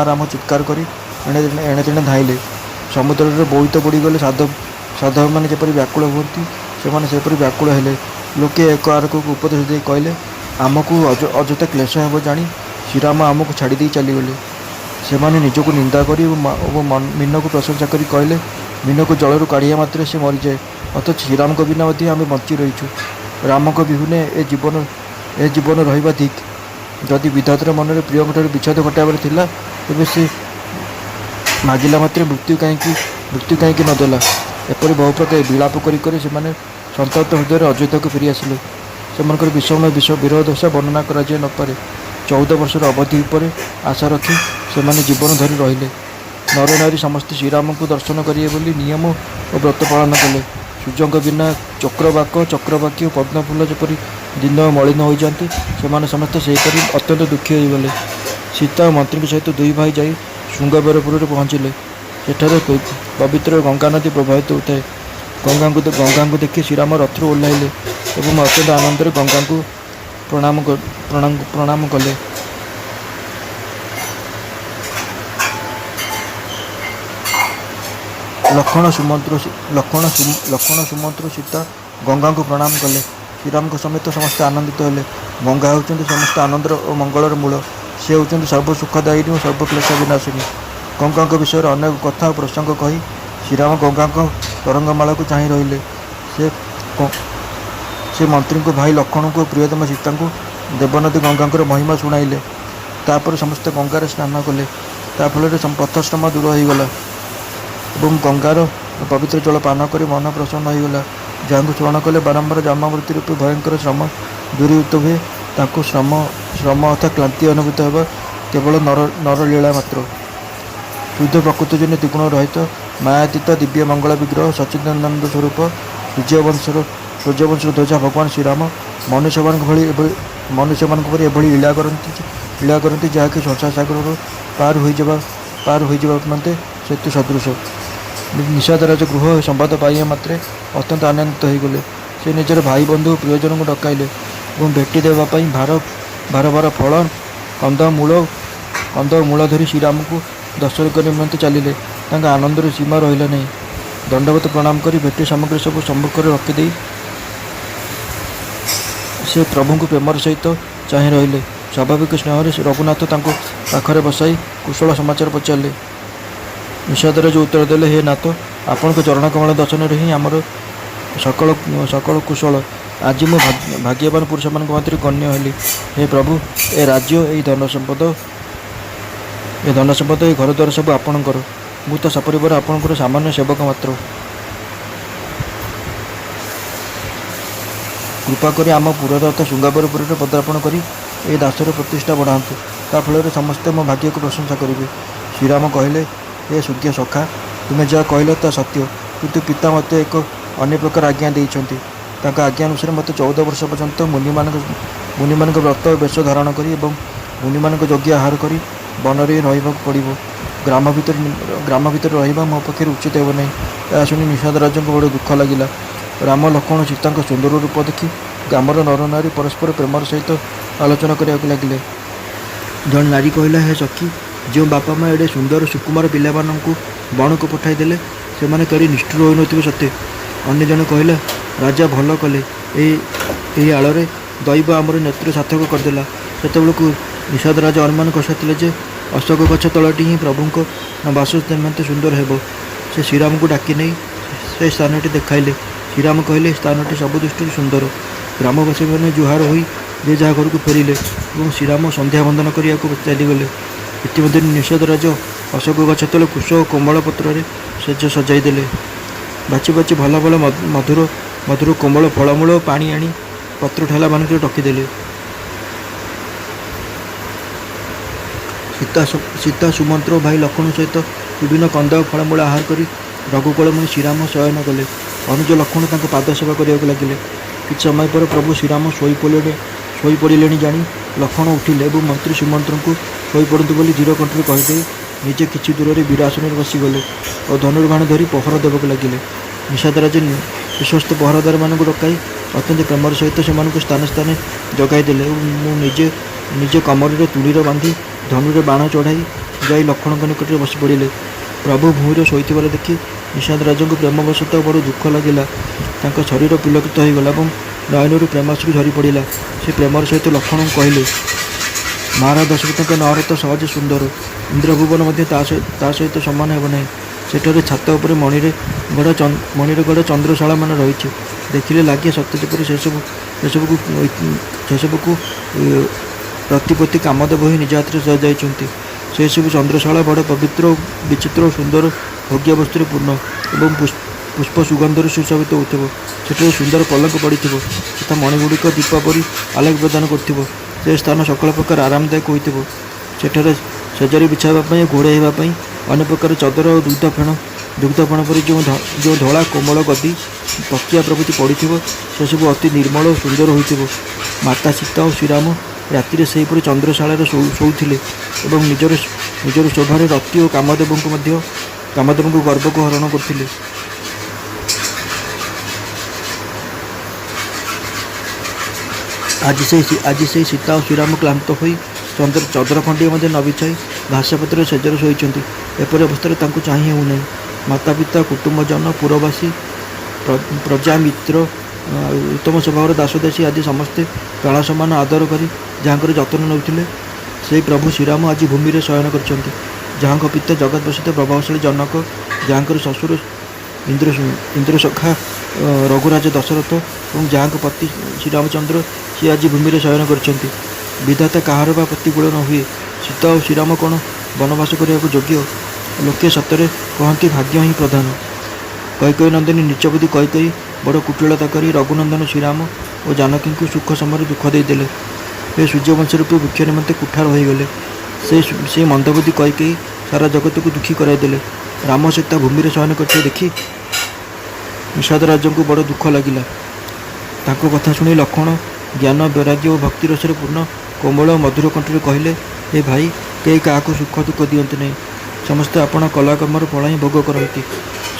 Speaker 1: ରାମ ଚିତ୍କାର କରି ଏଣେ ତେଣେ ଧାଇଁଲେ। ସମୁଦ୍ରରେ ବୋଇତ ବୁଡ଼ିଗଲେ ସାଧବମାନେ ଯେପରି ବ୍ୟାକୁଳ ହୁଅନ୍ତି ସେମାନେ ସେପରି ବ୍ୟାକୁଳ ହେଲେ। ଲୋକେ ଏକ ଆରକକୁ ଉପଦେଶ ଦେଇ କହିଲେ, ଆମକୁ ଅଯଥା କ୍ଲେଶ ହେବ ଜାଣି ଶ୍ରୀରାମ ଆମକୁ ଛାଡ଼ି ଦେଇ ଚାଲିଗଲେ। ସେମାନେ ନିଜକୁ ନିନ୍ଦା କରି ଓ ମୀନକୁ ପ୍ରଶଂସା କରି କହିଲେ, ମୀନକୁ ଜଳରୁ କାଢ଼ିବା ମାତ୍ରେ ସେ ମରିଯାଏ, ଅଥଚ ଶ୍ରୀରାମଙ୍କ ବିନା ମଧ୍ୟ ଆମେ ବଞ୍ଚି ରହିଛୁ। ରାମଙ୍କ ବିହୁନେ ଏ ଜୀବନ ରହିବା ଧିକ୍। ଯଦି ବିଧାତାର ମନରେ ପ୍ରିୟଙ୍କଠାରୁ ବିଚ୍ଛେଦ ଘଟାଇବାର ଥିଲା, ତେବେ ସେ ମାଗିଲା ମାତ୍ରେ ମୃତ୍ୟୁ କାହିଁକି ନ ଦେଲା? ଏପରି ବହୁ ପ୍ରକାର ବିଳାପ କରି ସେମାନେ ସନ୍ତପ୍ତ ହୃଦୟରେ ଅଯୋଧ୍ୟାକୁ ଫେରି ଆସିଲେ। ସେମାନଙ୍କର ବିଷମୟ ବିରହ ଦଶା ବର୍ଣ୍ଣନା କରାଯାଇ ନପାରେ। 14 ବର୍ଷର ଅବଧି ଉପରେ ଆଶା ରଖି ସେମାନେ ଜୀବନ ଧରି ରହିଲେ। ନର ନାରୀ ସମସ୍ତେ ଶ୍ରୀରାମଙ୍କୁ ଦର୍ଶନ କରିବେ ବୋଲି ନିୟମ ଓ ବ୍ରତ ପାଳନ କଲେ। ସୂର୍ଯ୍ୟଙ୍କ ବିନା ଚକ୍ରବାକୀ ଓ ପଦ୍ମଫୁଲ ଯେପରି ଦିନ ମଳିନ ହୋଇଯାନ୍ତି, ସେମାନେ ସମସ୍ତେ ସେହିପରି ଅତ୍ୟନ୍ତ ଦୁଃଖୀ ହୋଇଗଲେ। ସୀତା ଓ ମନ୍ତ୍ରୀଙ୍କ ସହିତ 2 ଭାଇ ଯାଇ ଶୃଙ୍ଗବେରପୁରରେ ପହଞ୍ଚିଲେ। ସେଠାରେ ପବିତ୍ର ଗଙ୍ଗା ନଦୀ ପ୍ରବାହିତ ହେଉଥାଏ। ଗଙ୍ଗାଙ୍କୁ ଦେଖି ଶ୍ରୀରାମ ରଥରୁ ଓହ୍ଲାଇଲେ ଏବଂ ଅତ୍ୟନ୍ତ ଆନନ୍ଦରେ ଗଙ୍ଗାଙ୍କୁ ପ୍ରଣାମ କଲେ। ଲକ୍ଷ୍ମଣ ସୁମନ୍ତ୍ର ସୀତା ଗଙ୍ଗାଙ୍କୁ ପ୍ରଣାମ କଲେ। ଶ୍ରୀରାମଙ୍କ ସମେତ ସମସ୍ତେ ଆନନ୍ଦିତ ହେଲେ। ଗଙ୍ଗା ହେଉଛନ୍ତି ସମସ୍ତ ଆନନ୍ଦର ଓ ମଙ୍ଗଳର ମୂଳ। ସେ ହେଉଛନ୍ତି ସର୍ବସୁଖଦାୟିନୀ ଓ ସର୍ବକ୍ଲେଶ ବିନାଶିନୀ। ଗଙ୍ଗାଙ୍କ ବିଷୟରେ ଅନେକ କଥା ଓ ପ୍ରସଙ୍ଗ କହି ଶ୍ରୀରାମ ଗଙ୍ଗାଙ୍କ ତରଙ୍ଗମାଳାକୁ ଚାହିଁ ରହିଲେ। ସେ ମନ୍ତ୍ରୀଙ୍କୁ ଭାଇ ଲକ୍ଷ୍ମଣଙ୍କୁ ଓ ପ୍ରିୟତମ ସୀତାଙ୍କୁ ଦେବନଦୀ ଗଙ୍ଗାଙ୍କର ମହିମା ଶୁଣାଇଲେ। ତାପରେ ସମସ୍ତେ ଗଙ୍ଗାରେ ସ୍ନାନ କଲେ। ତା ଫଳରେ ପଥଶ୍ରମ ଦୂର ହୋଇଗଲା ଏବଂ ଗଙ୍ଗାର ପବିତ୍ର ଜଳ ପାନ କରି ମନ ପ୍ରସନ୍ନ ହୋଇଗଲା। ଯାହାଙ୍କୁ ସ୍ମରଣ କଲେ ବାରମ୍ବାର ଜନ୍ମମୃତ୍ୟୁ ରୂପୀ ଭୟଙ୍କର ଶ୍ରମ ଦୂରୀଭୂତ ହୁଏ। ତାଙ୍କୁ ଶ୍ରମ ଅର୍ଥାତ୍ କ୍ଳାନ୍ତି ଅନୁଭୂତ ହେବା କେବଳ ନରଲୀଳା ମାତ୍ର। ଶୁଦ୍ଧ ପ୍ରକୃତି ଜନ୍ୟ ଦ୍ୱିଗୁଣ ରହିତ ମାୟାତୀତ ଦିବ୍ୟ ମଙ୍ଗଳ ବିଗ୍ରହ ସଚ୍ଚିଦାନନ୍ଦ ସ୍ୱରୂପ ସୂର୍ଯ୍ୟବଂଶର ଧ୍ୱଜା ଭଗବାନ ଶ୍ରୀରାମ ମନୁଷ୍ୟମାନଙ୍କ ପରି ଏଭଳି ଲୀଳା କରନ୍ତି ଯାହାକି ସଂସାର ସାଗରରୁ ପାର ହୋଇଯିବା ନିମନ୍ତେ ସେତୁ ସଦୃଶ। ନିଷାଦରାଜ ଗୃହ ସମ୍ବାଦ ପାଇବା ମାତ୍ରେ ଅତ୍ୟନ୍ତ ଆନନ୍ଦିତ ହୋଇଗଲେ। ସେ ନିଜର ଭାଇ ବନ୍ଧୁ ଓ ପ୍ରିୟଜନଙ୍କୁ ଡକାଇଲେ ଏବଂ ଭେଟି ଦେବା ପାଇଁ ଭାର ଫଳ କନ୍ଦମୂଳ ଧରି ଶ୍ରୀରାମଙ୍କୁ ଦର୍ଶନ କରିବା ନିମନ୍ତେ ଚାଲିଲେ। ତାଙ୍କ ଆନନ୍ଦର ସୀମା ରହିଲା ନାହିଁ। ଦଣ୍ଡବତ ପ୍ରଣାମ କରି ଭେଟି ସାମଗ୍ରୀ ସବୁ ସମ୍ମୁଖରେ ରଖିଦେଇ ସେ ପ୍ରଭୁଙ୍କୁ ପ୍ରେମର ସହିତ ଚାହିଁ ରହିଲେ। ସ୍ୱାଭାବିକ ସ୍ନେହରେ ରଘୁନାଥ ତାଙ୍କୁ ପାଖରେ ବସାଇ କୁଶଳ ସମାଚାର ପଚାରିଲେ। ନିଷାଦରାଜ ଉତ୍ତର ଦେଲେ, ହେ ନାଥ, ଆପଣଙ୍କ ଚରଣକମଳ ଦର୍ଶନରେ ହିଁ ଆମର ସକଳ କୁଶଳ। ଆଜି ମୁଁ ଭାଗ୍ୟବାନ ପୁରୁଷମାନଙ୍କ ମଧ୍ୟରେ ଗଣ୍ୟ ହେଲି। ହେ ପ୍ରଭୁ, ଏ ରାଜ୍ୟ, ଏହି ଧନ ସମ୍ପଦ ଏ ଧନ ସମ୍ପଦ ଏ ଘର ଦ୍ୱାର ସବୁ ଆପଣଙ୍କର। ମୁଁ ତ ସପରିବାର ଆପଣଙ୍କର ସାମାନ୍ୟ ସେବକ ମାତ୍ର। କୃପା କରି ଆମ ପୁରରଥ ଶୃଙ୍ଗାବରପୁରରେ ପଦାର୍ପଣ କରି ଏ ଦାସର ପ୍ରତିଷ୍ଠା ବଢ଼ାନ୍ତୁ। ତା ଫଳରେ ସମସ୍ତେ ମୋ ଭାଗ୍ୟକୁ ପ୍ରଶଂସା କରିବେ। ଶ୍ରୀରାମ କହିଲେ, ହେ ସୂର୍ଯ୍ୟ ସଖା, ତୁମେ ଯାହା କହିଲ ତାହା ସତ୍ୟ, କିନ୍ତୁ ପିତା ମୋତେ ଏକ ଅନ୍ୟ ପ୍ରକାର ଆଜ୍ଞା ଦେଇଛନ୍ତି। ତାଙ୍କ ଆଜ୍ଞା ଅନୁସାରେ ମୋତେ 14 ବର୍ଷ ପର୍ଯ୍ୟନ୍ତ ମୁନିମାନଙ୍କ ବ୍ରତ ବେଶ ଧାରଣ କରି ଏବଂ ମୁନିମାନଙ୍କ ଯଜ୍ଞ ଆହାର କରି ବନରେ ରହିବାକୁ ପଡ଼ିବ। ଗ୍ରାମ ଭିତରେ ରହିବା ମୋ ପକ୍ଷରେ ଉଚିତ ହେବ ନାହିଁ। ଏହା ଶୁଣି ନିଷାଦ ରାଜାଙ୍କୁ ବଡ଼ ଦୁଃଖ ଲାଗିଲା। ରାମ, ଲକ୍ଷ୍ମଣ, ସୀତାଙ୍କ ସୁନ୍ଦର ରୂପ ଦେଖି ଗ୍ରାମର ନରନାରୀ ପରସ୍ପର ପ୍ରେମର ସହିତ ଆଲୋଚନା କରିବାକୁ ଲାଗିଲେ। ଜଣେ ନାରୀ କହିଲା, ହେ ସଖୀ, ଯେଉଁ ବାପା ମା ଏଡ଼େ ସୁନ୍ଦର ସୁକୁମାର ପିଲାମାନଙ୍କୁ ବଣକୁ ପଠାଇ ଦେଲେ, ସେମାନେ କେଡ଼େ ନିଷ୍ଠୁର ହୋଇନଥିବେ ସତେ। ଅନ୍ୟ ଜଣେ କହିଲା, ରାଜା ଭଲ କଲେ, ଏହି ଆଳରେ ଦୈବ ଆମର ନେତ୍ର ସାର୍ଥକ କରିଦେଲା। ସେତେବେଳକୁ ନିଷାଦ ରାଜା ଅନୁମାନ କରିସାରିଥିଲେ ଯେ ଅଶୋକ ଗଛ ତଳଟି ହିଁ ପ୍ରଭୁଙ୍କ ବାସସ୍ଥାନ ନିମନ୍ତେ ସୁନ୍ଦର ହେବ। ସେ ଶ୍ରୀରାମଙ୍କୁ ଡାକି ନେଇ ସେ ସ୍ଥାନଟି ଦେଖାଇଲେ। ଶ୍ରୀରାମ କହିଲେ, ସ୍ଥାନଟି ସବୁ ଦୃଷ୍ଟିରୁ ସୁନ୍ଦର। ଗ୍ରାମବାସୀମାନେ ଜୁହାର ହୋଇ ଯେ ଯାହା ଘରକୁ ଫେରିଲେ ଏବଂ ଶ୍ରୀରାମ ସନ୍ଧ୍ୟା ବନ୍ଦନ କରିବାକୁ ଚାଲିଗଲେ। ଇତିମଧ୍ୟରେ ନିଷାଦ ରାଜ ଅଶୋକ ଗଛ ତଳେ କୁଶ ଓ କୋମଳ ପତ୍ରରେ ସେଜ ସଜାଇ ଦେଲେ। ବାଛି ବାଛି ଭଲ ଭଲ ମଧୁର କୋମଳ ଫଳମୂଳ ଓ ପାଣି ଆଣି ପତ୍ର ଠେଲାମାନଙ୍କରେ ରଖିଦେଲେ। ସୀତା, ସୁମନ୍ତ୍ର ଓ ଭାଇ ଲକ୍ଷ୍ମଣ ସହିତ ବିଭିନ୍ନ କନ୍ଦ ଓ ଫଳମୂଳ ଆହାର କରି ରଘୁକୁଳ ମୁନି ଶ୍ରୀରାମ ଶୟନ କଲେ। ଅନୁଜ ଲକ୍ଷ୍ମଣ ତାଙ୍କ ପାଦ ସେବା କରିବାକୁ ଲାଗିଲେ। କିଛି ସମୟ ପରେ ପ୍ରଭୁ ଶ୍ରୀରାମ ଶୋଇପଡ଼ିଲେଣି ଜାଣି ଲକ୍ଷ୍ମଣ ଉଠିଲେ ଏବଂ ମନ୍ତ୍ରୀ ସୁମନ୍ତ୍ରଙ୍କୁ ଶୋଇପଡ଼ନ୍ତୁ ବୋଲି ଧୀର କଣ୍ଠରେ କହିଦେଇ ନିଜେ କିଛି ଦୂରରେ ବୀରାସନରେ ବସିଗଲେ ଓ ଧନୁର୍ବାଣ ଧରି ପହରା ଦେବାକୁ ଲାଗିଲେ। ନିଷାଦ ରାଜ ବିଶ୍ୱସ୍ତ ପହରାଦାରମାନଙ୍କୁ ଡକାଇ ଅତ୍ୟନ୍ତ ପ୍ରେମର ସହିତ ସେମାନଙ୍କୁ ସ୍ଥାନେ ସ୍ଥାନେ ଜଗାଇ ଦେଲେ ଏବଂ ମୁଁ ନିଜେ କମରରେ ତୁଳୀର ବାନ୍ଧି ଧନୁରେ ବାଣ ଚଢ଼ାଇ ଯାଇ ଲକ୍ଷ୍ମଣଙ୍କ ନିକଟରେ ବସି ପଡ଼ିଲେ। ପ୍ରଭୁ ଭୂଇଁରେ ଶୋଇଥିବାର ଦେଖି ନିଷାଦ ରାଜଙ୍କୁ ପ୍ରେମବଶତଃ ବଡ଼ ଦୁଃଖ ଲାଗିଲା। ତାଙ୍କ ଶରୀର ପୁଲକିତ ହୋଇଗଲା ଏବଂ ନୟନରୁ ପ୍ରେମାଶ୍ରୁ ଝରି ପଡ଼ିଲା। ସେ ପ୍ରେମର ସହିତ ଲକ୍ଷ୍ମଣଙ୍କୁ କହିଲେ, ମହାରାଜ ଦଶରଥଙ୍କ ନଅର ତ ସହଜ ସୁନ୍ଦର, ଇନ୍ଦ୍ରଭୁବନ ମଧ୍ୟ ତା ସହିତ ସମାନ ହେବ ନାହିଁ। ସେଠାରେ ଛାତ ଉପରେ ମଣିରେ ଗଢ଼ା ଚନ୍ଦ୍ରଶାଳାମାନ ରହିଛି। ଦେଖିଲେ ଲାଗେ ସତେ ଯେପରି ସେସବୁକୁ ରତିପତି କାମଦେବ ହୋଇ ନିଜ ହାତରେ ସଜାଇଛନ୍ତି। ସେସବୁ ଚନ୍ଦ୍ରଶାଳା ବଡ଼ ପବିତ୍ର, ବିଚିତ୍ର ଓ ସୁନ୍ଦର ଭୋଗ୍ୟ ବସ୍ତୁରେ ପୂର୍ଣ୍ଣ ଏବଂ ପୁଷ୍ପ ସୁଗନ୍ଧରେ ସୁଶୋଭିତ ହେଉଥିବ। ସେଠାରେ ସୁନ୍ଦର ପଲଙ୍କ ପଡ଼ିଥିବ ତଥା ମଣିଗୁଡ଼ିକ ଦୀପ ପରି ଆଲୋକ ପ୍ରଦାନ କରୁଥିବ। ସେ ସ୍ଥାନ ସକଳ ପ୍ରକାର ଆରାମଦାୟକ ହୋଇଥିବ। ସେଠାରେ ଶେଯରେ ବିଛାଇବା ପାଇଁ ଓ ଘୋଡ଼ାଇବା ପାଇଁ ଅନେକ ପ୍ରକାର ଚଦର ଓ ଦୁଗ୍ଧଫେଣ ପରି ଯେଉଁ ଧଳା କୋମଳ ଗଦି, ତକିଆ ପ୍ରଭୃତି ପଡ଼ିଥିବ, ସେସବୁ ଅତି ନିର୍ମଳ ଓ ସୁନ୍ଦର ହୋଇଥିବ। ମାତା ସୀତା ଓ ଶ୍ରୀରାମ ରାତିରେ ସେହିପରି ଚନ୍ଦ୍ରଶାଳାରେ ଶୋଉଥିଲେ ଏବଂ ନିଜର ଶୋଭାରେ ରତି ଓ କାମଦେବଙ୍କୁ ଗର୍ବକୁ ହରଣ କରୁଥିଲେ। ଆଜି ସେହି ସୀତା ଓ ଶ୍ରୀରାମ କ୍ଳାନ୍ତ ହୋଇ ଚଦର ଖଣ୍ଡିଏ ମଧ୍ୟ ନ ବିଛାଇ ଘାସପତ୍ରରେ ଶେଯରେ ଶୋଇଛନ୍ତି। ଏପରି ଅବସ୍ଥାରେ ତାଙ୍କୁ ଚାହିଁ ହେଉନାହିଁ। ମାତା ପିତା, କୁଟୁମ୍ବଜନ, ପୁରବାସୀ, ପ୍ରଜା, ମିତ୍ର, ଉତ୍ତମ ସ୍ୱଭାବର ଦାସଦାସୀ ଆଦି ସମସ୍ତେ ପ୍ରାଣ ସମାନ ଆଦର କରି ଯାହାଙ୍କର ଯତ୍ନ ନେଉଥିଲେ, ସେହି ପ୍ରଭୁ ଶ୍ରୀରାମ ଆଜି ଭୂମିରେ ଶୟନ କରିଛନ୍ତି। ଯାହାଙ୍କ ପିତା ଜଗତବସିତ ପ୍ରଭାବଶାଳୀ ଜନକ, ଯାହାଙ୍କର ଶ୍ୱଶୁର ଇନ୍ଦ୍ରସଖା ରଘୁରାଜ ଦଶରଥ ଏବଂ ଯାହାଙ୍କ ପତି ଶ୍ରୀରାମଚନ୍ଦ୍ର, ସିଏ ଆଜି ଭୂମିରେ ଶୟନ କରିଛନ୍ତି। ବିଧାତା କାହାର ବା ପ୍ରତିକୂଳ ନ ହୁଏ। ସୀତା ଓ ଶ୍ରୀରାମ କ'ଣ ବନବାସ କରିବାକୁ ଯୋଗ୍ୟ? ଲୋକେ ସତରେ କହନ୍ତି ଭାଗ୍ୟ ହିଁ ପ୍ରଧାନ। କୈକେୟୀ ନନ୍ଦିନୀ ନୀଚବୁଦ୍ଧି କୈକେୟୀ ବଡ଼ କୁଟିଳତା କରି ରଘୁନନ୍ଦନ ଶ୍ରୀରାମ ଓ ଜାନକୀଙ୍କୁ ସୁଖ ସମୟରେ ଦୁଃଖ ଦେଇଦେଲେ। ସେ ସୂର୍ଯ୍ୟବଂଶ ରୂପୀ ବୃକ୍ଷ ନିମନ୍ତେ କୁଠାର ହୋଇଗଲେ। ସେ ମନ୍ଦବୁଦ୍ଧି କୈକେୟୀ ସାରା ଜଗତକୁ ଦୁଃଖୀ କରାଇଦେଲେ। ରାମ ସୀତା ଭୂମିରେ ଶୟନ କରିଥିବା ଦେଖି ନିଷାଦ ରାଜଙ୍କୁ ବଡ଼ ଦୁଃଖ ଲାଗିଲା। ତାଙ୍କ କଥା ଶୁଣି ଲକ୍ଷ୍ମଣ ଜ୍ଞାନ, ବୈରାଗ୍ୟ ଓ ଭକ୍ତି ରସରେ ପୂର୍ଣ୍ଣ କୋମଳ ଓ ମଧୁର କଣ୍ଠରେ କହିଲେ, ହେ ଭାଇ, କେହି କାହାକୁ ସୁଖ ଦୁଃଖ ଦିଅନ୍ତି ନାହିଁ। ସମସ୍ତେ ଆପଣ କଲାକର୍ମର ଫଳ ହିଁ ଭୋଗ କରନ୍ତି।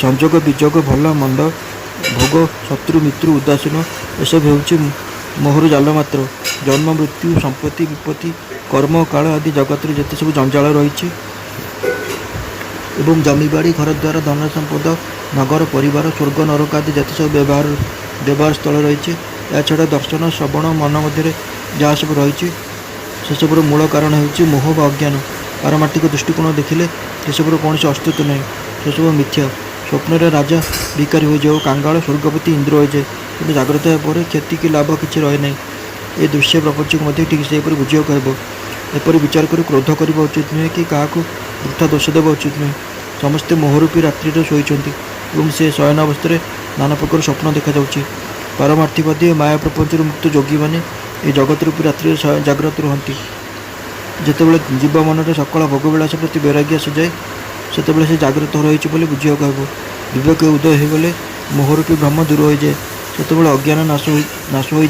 Speaker 1: ସଂଯୋଗ, ବିଯୋଗ, ଭଲ ମନ୍ଦ, ଭୋଗ, ଶତ୍ରୁ, ମିତ୍ର, ଉଦାସୀନ ଏସବୁ ହେଉଛି ମୋହର ଜାଲ ମାତ୍ର। ଜନ୍ମ, ମୃତ୍ୟୁ, ସମ୍ପତ୍ତି, ବିପତ୍ତି, କର୍ମ, କାଳ ଆଦି ଜଗତରେ ଯେତେ ସବୁ ଜଞ୍ଜାଳ ରହିଛି ଏବଂ ଜମିବାଡ଼ି, ଘରଦ୍ୱାର, ଧନ ସମ୍ପଦ, ନଗର, ପରିବାର, ସ୍ୱର୍ଗ, ନରକ ଆଦି ଯେତେ ସବୁ ବ୍ୟବହାର ସ୍ଥଳ ରହିଛି, ଏହାଛଡ଼ା ଦର୍ଶନ, ଶ୍ରବଣ, ମନ ମଧ୍ୟରେ ଯାହା ସବୁ ରହିଛି, ସେସବୁର ମୂଳ କାରଣ ହେଉଛି ମୋହ ବା ଅଜ୍ଞାନ। ପାରମାର୍ଥିକ ଦୃଷ୍ଟିକୋଣ ଦେଖିଲେ ସେସବୁର କୌଣସି ଅସ୍ତିତ୍ୱ ନାହିଁ। ସେସବୁ ମିଥ୍ୟା। ସ୍ୱପ୍ନରେ ରାଜା ଭିକାରୀ ହୋଇଯାଏ ଓ କାଙ୍ଗାଳ ସ୍ୱର୍ଗପତି ଇନ୍ଦ୍ର ହୋଇଯାଏ, କିନ୍ତୁ ଜାଗ୍ରତ ହେବା ପରେ କ୍ଷତି କି ଲାଭ କିଛି ରହେ ନାହିଁ। ଏ ଦୃଶ୍ୟ ପ୍ରପଞ୍ଚକୁ ମଧ୍ୟ ଠିକ୍ ସେହିପରି ବୁଝିବାକୁ ହେବ। एपरि विचार करी क्रोध करवा उचित नुहे कि क्या वृथा दोष देवा उचित नुहे। समस्ते मोहरूपी रात्रि शोइछन्ति एवं से शयन अवस्था नाना प्रकार स्वप्न देखा जाउछि। पारमार्थिकवादी और माया प्रपंच मुक्त योगी मैंने ये जगत रूपी रात्रि जाग्रत रुहति। जितेबाला जीव मन में सकल भोगविलास प्रति वैराग्य आसीजाए से से जाग्रत रही बुझा कह। विवेक उदय होगले मोहरूपी भ्रम दूर हो जाए। से अज्ञान नाश हो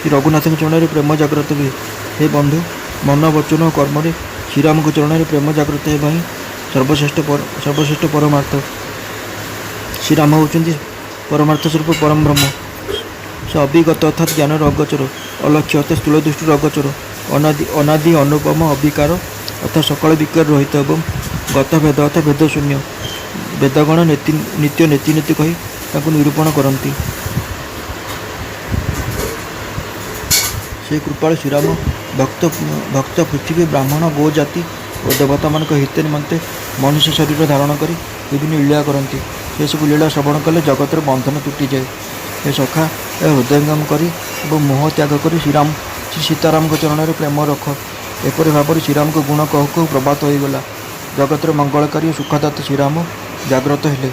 Speaker 1: श्री रघुनाथ चरण प्रेम जाग्रत हुए। हे बंधु मन वचन और कर्म श्रीराम चरण प्रेम जाग्रत होगा ही सर्वश्रेष्ठ परमार्थ। श्रीराम होती परमार्थ स्वरूप परम ब्रह्म। से अभिगत अर्थात ज्ञान अगोचर, अलक्ष्य अर्थात स्थूल दृष्टि अगोचर, अनादि अनुपम अविकार अर्थात सकल विकार रहित एवं गत भेद अर्थात भेद शून्य। वेदगण नित्य नीति कही निरूपण करती। से कृपाल श्रीराम भक्त पृथ्वी ब्राह्मण गो जाति और देवता मान हित निमंते मनुष्य शरीर धारण कर विभिन्न लीला करती। से सब लीला श्रवण कले जगतर बंधन तुटी जाए। हे सखा ए हृदयंगम करी मोह त्याग कर श्रीराम श्री सीताराम चरण में प्रेम रख। एपरि भाव श्रीराम को गुण कहू कहू प्रभात होगला। जगतर मंगलकारी सुखदात श्रीराम जाग्रत हेले।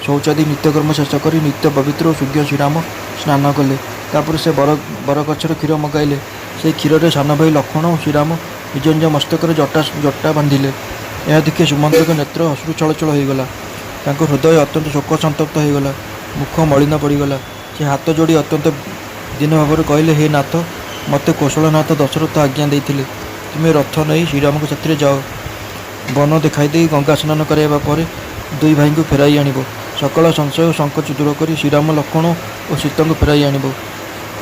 Speaker 1: शौचादि नित्यकर्म शेष कर नित्य पवित्र और शुद्ध श्रीराम स्नान कले। तापर से बर गचर क्षीर मगाइले। से क्षीर में सान भाई लक्ष्मण और श्रीराम निज निज मस्तक जटा बांधिले। यह देखिए सुमंत्र नेत्र अश्रु छलछल होगला। हृदय अत्यंत शोक संतप्त होगला। मुख मलिन पड़गला। से हाथ जोड़ी अत्यंत दिन भाव कहले, हे नाथ मते कौशलनाथ दशरथ आज्ञा देते तुम्हें रथ नहीं श्रीराम को साथी जाओ। वन देखाई दे गंगा स्नान कराइबा पर दुई भाई को फेराई आनिब। सकल संशय और संकोच दूर कर श्रीराम लक्ष्मण और सीता को फेराई आनिब।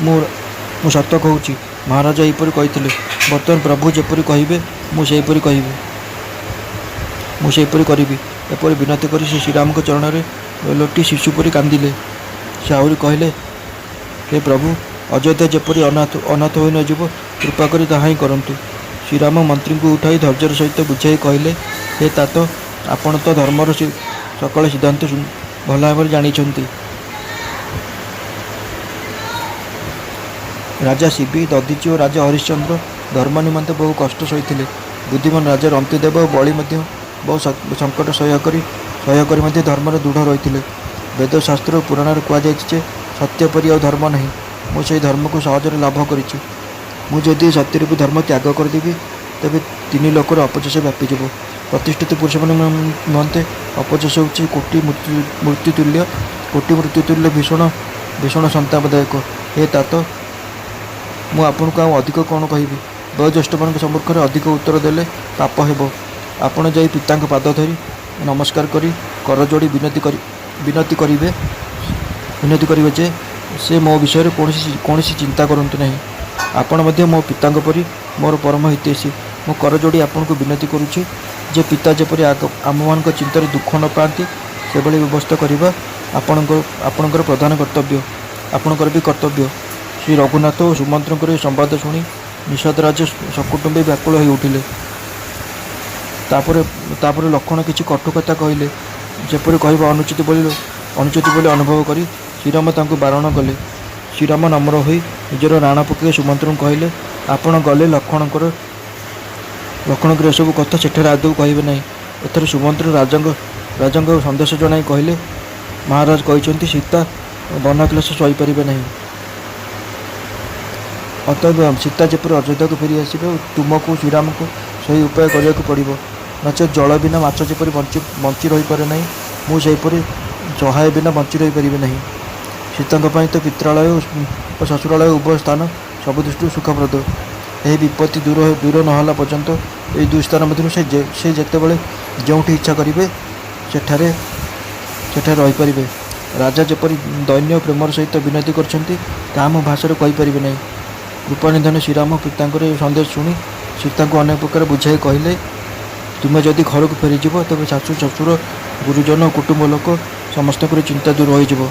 Speaker 1: मु सत कहूँ महाराज यहीपरि कहते। बर्तमान प्रभु जेपरि कहे मुझेपरि करी। एपरि विनती कर श्रीराम को चरण में लोटी शिशुपरि कांदिले। से आहरी कहले, हे प्रभु अयोध्या जेपरि अनाथ हो नजीव कृपा करी ताहा ही करंतु। श्रीराम मंत्री को उठाई धैर्यर सहित बुझाई कहले, हे तात आपण तो धर्मर सकल सिद्धांत भल भाव जानी। राजा शिवी दधीची और राजा हरिश्चंद्र धर्म निमंते बहु कष्ट सही। बुद्धिमान राजा रंतिदेव और बलि बहु संकट सह्य कर धर्म दृढ़ रही। वेद शास्त्र पुराण कहुए सत्य परि आ धर्म नहीं। मुझे धर्म को सहजरे लाभ करी। मुझे सत्यरूपी धर्म त्याग करदेवी तेज तीन लोकर अपचेष व्यापीज। प्रतिष्ठित पुरुष निमंते अपचेष हो कोटि मृत्युतुल्य भीषण संतापदायक। हे तात मुझे को अधिक कौन कहि। वयोज्येष्ठ मान सम्मुखें अधिक उत्तर देले पाप हेब। आपण जाई पिता पाद धरी नमस्कार करी कर जोड़ी विनती करेंगे जे से मो विषय कौन चिंता करंतु नहीं। आपण मध्य मो पिता परी मोर परम हितैषी। मो कर जोड़ी आपन को विनती करुछि जे पिता जेपरि आम मान चिंतार दुख न पाती से भाई व्यवस्था करवा आपणकर प्रधान कर्तव्य, आपणकर भी कर्तव्य। श्री रघुनाथ और सुमंत्र संवाद शुणी निषादराज सकुटुंबी व्याकुल हो उठिले। तापर लक्ष्मण किसी कटु कथा कहले जेपरि कहवा अनुचित बोली अनुभव करी श्रीराम तांको बारण कले। श्रीराम नम्र होई निजर राणा पकई सुमंत्र कहले, आपण गले लक्ष्मणकर एसबू कथा सेठार आदौ कहे ना। एथर सुमंत्र राजा सन्देश जन कहले, महाराज कहते सीता वनाक्लेश सहीपर ना। अतएव सीता जेपर अयोध्या को फेरी आसो तुमको श्रीराम को सही उपाय करने को पड़ो। नचे जल बिना माछ जेपरी बंची रही पारे ना मुझेपरी सहाय बिना बंची रही पारे ना। सीता तो पित्रालय और ससुरालय उभय स्थान सब दृष्टि सुखप्रद। यह विपत्ति दूर नहला पर्यंत ये दुई स्थान मध्य से जितेबाला जो इच्छा करेंगे सेठारे रहीपर। राजा जेपरी दैन्य प्रेमर सहित विनती कर भाषा कहीपर ना। कृपानिधन श्रीराम पिता सन्देश शुणी सीता को अनेक प्रकार बुझाई कहले, तुम्हें जदि घर को फेरीज तेज शाशु शशुर गुरुजन कुटुंब लोक समस्त चिंता दूर हो।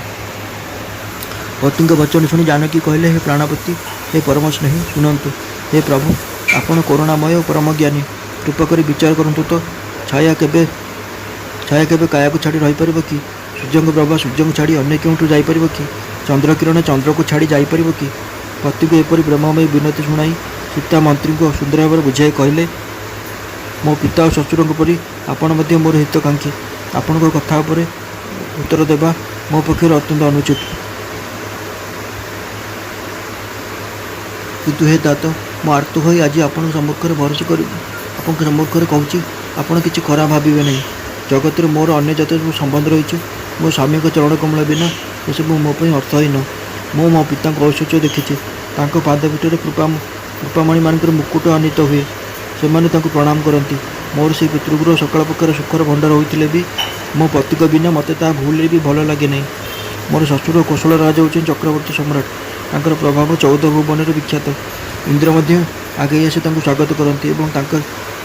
Speaker 1: पति वचन शुणी जानकी कहले, हे प्राणपति हे परम स्नेही शुणु। हे प्रभु आपण करुणामय और परम ज्ञानी, कृपा कर विचार करंतु तो छाया केबे काया को छाड़ी रही पारिबो कि? सूर्य प्रभा सूर्य को छाड़ी अन्य क्यों जापर कि? चंद्र किरण चंद्र को छाड़ी जापर कि? पति को एपरी ब्रह्ममयी विनती शुणाई ସୀତା ମନ୍ତ୍ରୀଙ୍କୁ ସୁନ୍ଦର ଭାବରେ ବୁଝାଇ କହିଲେ, ମୋ ପିତା ଓ ଶ୍ୱଶୁରଙ୍କ ପରି ଆପଣ ମଧ୍ୟ ମୋର ହିତକାଂକ୍ଷୀ। ଆପଣଙ୍କ କଥା ଉପରେ ଉତ୍ତର ଦେବା ମୋ ପକ୍ଷରେ ଅତ୍ୟନ୍ତ ଅନୁଚିତ। କିନ୍ତୁ ହେ ଦାତ, ମୁଁ ଆର୍ତ୍ତ ହୋଇ ଆଜି ଆପଣଙ୍କ ସମ୍ମୁଖରେ ଭରସା କରି ଆପଣଙ୍କ ସମ୍ମୁଖରେ କହୁଛି, ଆପଣ କିଛି ଖରାପ ଭାବିବେ ନାହିଁ। ଜଗତରେ ମୋର ଅନ୍ୟ ଯେତେ ସବୁ ସମ୍ବନ୍ଧ ରହିଛି, ମୋ ସ୍ୱାମୀଙ୍କ ଚରଣ କମଳ ବିନା ସେସବୁ ମୋ ପାଇଁ ଅର୍ଥହୀନ। ମୁଁ ମୋ ପିତାଙ୍କ ଐଶ୍ୱର୍ଯ୍ୟ ଦେଖିଛି। ତାଙ୍କ ପାଦପୀଠରେ କୃପାମଣିମାନଙ୍କର ମୁକୁଟ ଆନିତ ହୁଏ। ସେମାନେ ତାଙ୍କୁ ପ୍ରଣାମ କରନ୍ତି। ମୋର ସେହି ପିତୃଗୃହ ସକଳ ପ୍ରକାର ସୁଖର ଭଣ୍ଡାର ହୋଇଥିଲେ ବି ମୋ ପତିଙ୍କ ବିନା ମୋତେ ତାହା ଭୁଲରେ ବି ଭଲ ଲାଗେ ନାହିଁ। ମୋର ଶ୍ୱଶୁର କୌଶଳ ରାଜ ହେଉଛନ୍ତି ଚକ୍ରବର୍ତ୍ତୀ ସମ୍ରାଟ। ତାଙ୍କର ପ୍ରଭାବ 14 ଭୁବନରେ ବିଖ୍ୟାତ। ଇନ୍ଦ୍ର ମଧ୍ୟ ଆଗେଇ ଆସି ତାଙ୍କୁ ସ୍ୱାଗତ କରନ୍ତି ଏବଂ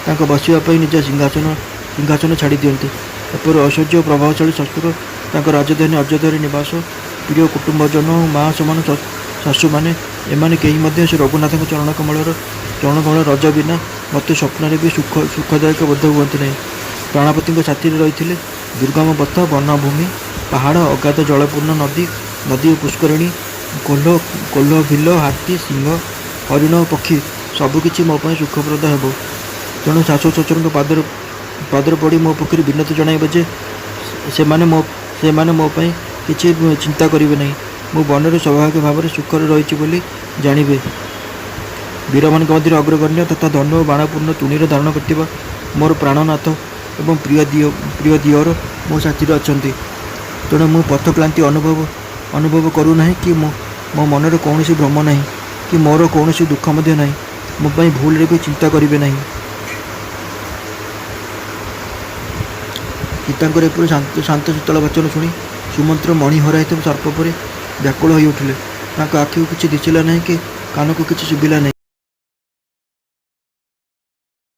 Speaker 1: ତାଙ୍କ ବସିବା ପାଇଁ ନିଜ ସିଂହାସନ ଛାଡ଼ି ଦିଅନ୍ତି। ଏପରି ଐଶ୍ୱର୍ଯ୍ୟ ଓ ପ୍ରଭାବଶାଳୀ ଶ୍ୱଶୁର, ତାଙ୍କ ରାଜଧାନୀ ଅଯୋଧ୍ୟାରେ ନିବାସ, ପ୍ରିୟ କୁଟୁମ୍ବଜନ ଓ ମା ସମାନ ଶାଶୁମାନେ, ଏମାନେ କେହି ମଧ୍ୟ ସେ ରଘୁନାଥଙ୍କ ଚରଣକମଳ ରଜ ବିନା ମୋତେ ସ୍ୱପ୍ନରେ ବି ସୁଖଦାୟକ ବୋଧ ହୁଅନ୍ତି ନାହିଁ। ପ୍ରାଣପତିଙ୍କ ସାଥିରେ ରହିଥିଲେ ଦୁର୍ଗମ ପଥ, ବନଭୂମି, ପାହାଡ଼, ଅଗାଧ ଜଳପୂର୍ଣ୍ଣ ନଦୀ ଓ ପୁଷ୍କରିଣୀ, କୋଲ୍ହ, ବିଲ, ହାତୀ, ସିଂହ, ହରିଣ ଓ ପକ୍ଷୀ ସବୁକିଛି ମୋ ପାଇଁ ସୁଖପ୍ରଦ ହେବ। ତେଣୁ ଶାଶୁ ଶ୍ୱଶୁରଙ୍କ ପାଦରେ ପଡ଼ି ମୋ ପକ୍ଷରେ ବିନତି ଜଣାଇବ ଯେ ସେମାନେ ମୋ ପାଇଁ କିଛି ଚିନ୍ତା କରିବେ ନାହିଁ। ମୁଁ ବନରେ ସୌଭାଗ୍ୟ ଭାବରେ ସୁଖରେ ରହିଛି ବୋଲି ଜାଣିବେ। ବୀରମାନଙ୍କ ମଧ୍ୟରେ ଅଗ୍ରଗଣ୍ୟ ତଥା ଧନୁ ଓ ବାଣପୂର୍ଣ୍ଣ ତୁଣୀର ଧାରଣ କରିଥିବା ମୋର ପ୍ରାଣନାଥ ଏବଂ ପ୍ରିୟ ଦିଅର ମୋ ସାଥିରେ ଅଛନ୍ତି। ତେଣୁ ମୁଁ ପଥକ୍ଳାନ୍ତି ଅନୁଭବ କରୁନାହିଁ କି ମୋ ମନରେ କୌଣସି ଭ୍ରମ ନାହିଁ କି ମୋର କୌଣସି ଦୁଃଖ ମଧ୍ୟ ନାହିଁ। ମୋ ପାଇଁ ଭୁଲରେ ବି ଚିନ୍ତା କରିବେ ନାହିଁ। ସୀତାଙ୍କର ଏପରି ଶାନ୍ତ ଶୀତଳ ବଚନ ଶୁଣି ସୁମନ୍ତ୍ର ମଣି ହରାଇଥିବା ସର୍ପ ପରି ବ୍ୟାକୁଳ ହୋଇ ଉଠିଲେ। ତାଙ୍କ ଆଖିକୁ କିଛି ଦିଶିଲା ନାହିଁ କି କାନକୁ କିଛି ଶୁଭିଲା ନାହିଁ।